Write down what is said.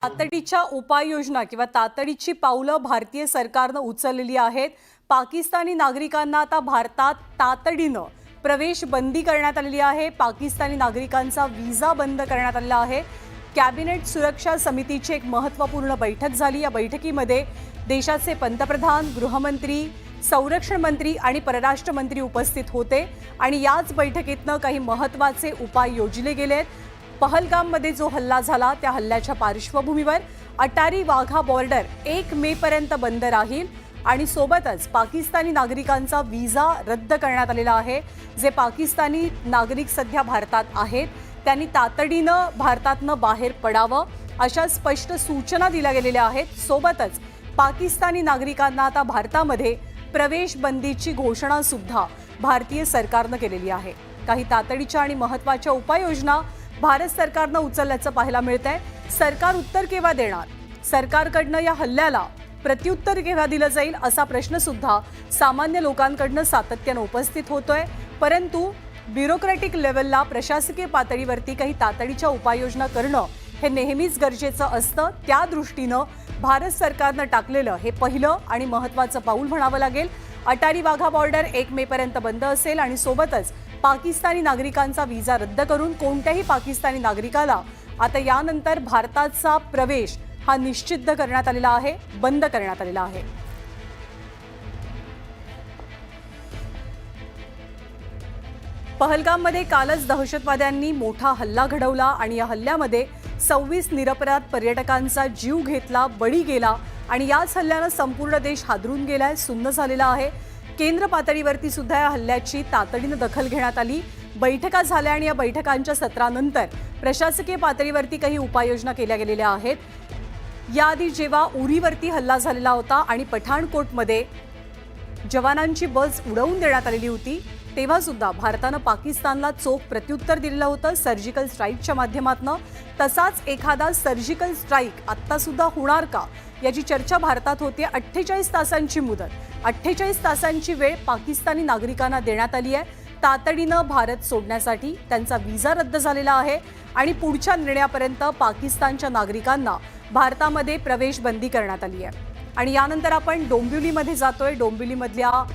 तातडीच्या उपाययोजना किंवा तातडीची पावलं भारतीय सरकारनं उचललेली आहेत। पाकिस्तानी नागरिकांना आता भारतात तातडीनं प्रवेश बंदी करण्यात आलेली आहे। पाकिस्तानी नागरिकांचा व्हिसा बंद करण्यात आलेला आहे। कॅबिनेट सुरक्षा समितीची एक महत्त्वपूर्ण बैठक झाली। या बैठकीमध्ये देशाचे पंतप्रधान, गृहमंत्री, संरक्षण मंत्री आणि परराष्ट्र मंत्री उपस्थित होते आणि याच बैठकीतनं काही महत्त्वाचे उपाय योजले गेलेत। पहलगाममध्ये जो हल्ला झाला त्या हल्ल्याच्या पार्श्वभूमीवर अटारी वाघा बॉर्डर 1 मे पर्यंत बंद राहील आणि सोबतच पाकिस्तानी नागरिकांचा व्हिसा रद्द करण्यात आलेला आहे। जे पाकिस्तानी नागरिक सध्या भारतात आहेत त्यांनी तातडीनं भारतातनं बाहेर पडावं अशा स्पष्ट सूचना दिल्या गेलेल्या आहेत। सोबतच पाकिस्तानी नागरिकांना आता भारतामध्ये प्रवेश बंदीची घोषणा सुद्धा भारतीय सरकारनं केलेली आहे। काही तातडीच्या आणि महत्त्वाच्या उपाययोजना भारत सरकारनं उचलल्याचं पाहायला मिळतंय। सरकार उत्तर केव्हा देणार, सरकारकडनं या हल्ल्याला प्रत्युत्तर केव्हा दिलं जाईल असा प्रश्न सुद्धा सामान्य लोकांकडनं सातत्यानं उपस्थित होतोय। परंतु ब्युरोक्रॅटिक लेव्हलला प्रशासकीय पातळीवरती काही तातडीच्या उपाययोजना करणं हे नेहमीच गरजेचं असतं। त्या दृष्टीनं भारत सरकारनं टाकलेलं हे पहिलं आणि महत्त्वाचं पाऊल म्हणावं लागेल। अटारी वाघा बॉर्डर 1 मे पर्यंत बंद असेल आणि सोबतच पाकिस्तानी नागरिकांचा व्हिसा रद्द करून कोणत्याही पाकिस्तानी नागरिकाला आता यानंतर भारताचा प्रवेश हा निश्चित करण्यात आलेला आहे, बंद करण्यात आलेला आहे। पहलगाममध्ये कालच दहशतवाद्यांनी मोठा हल्ला घडवला आणि या हल्ल्यामध्ये 26 निरपराध पर्यटकांचा जीव घेतला, बळी गेला आणि याच हल्ल्यानं संपूर्ण देश हादरून गेलाय, सुन्न झालेला आहे। केंद्र पातळीवरती सुद्धा या हल्ल्याची तातडीनं दखल घेण्यात आली। बैठका झाल्या आणि या बैठकांच्या सत्रानंतर प्रशासकीय पातळीवरती काही उपाययोजना केल्या गेलेल्या आहेत। याआधी जेव्हा उरीवरती हल्ला झालेला होता आणि पठाणकोटमध्ये जवानांची बस उडवून देण्यात आलेली होती तेव्हा सुद्धा भारतानं पाकिस्तानला चोख प्रत्युत्तर दिलेलं होतं सर्जिकल स्ट्राईकच्या माध्यमातून। तसाच एखादा सर्जिकल स्ट्राईक आत्ता सुद्धा होणार का याची चर्चा भारतात होती। 48 तासांची मुदत, 48 तासांची वेळ पाकिस्तानी नागरिकांना देण्यात आली आहे तातडीनं भारत सोडण्यासाठी। त्यांचा व्हिसा रद्द झालेला आहे आणि पुढच्या निर्णयापर्यंत पाकिस्तानच्या नागरिकांना भारतामध्ये प्रवेश बंदी करण्यात आली आहे। आणि यानंतर आपण डोंबिवलीमध्ये जातोय। डोंबिवलीमधल्या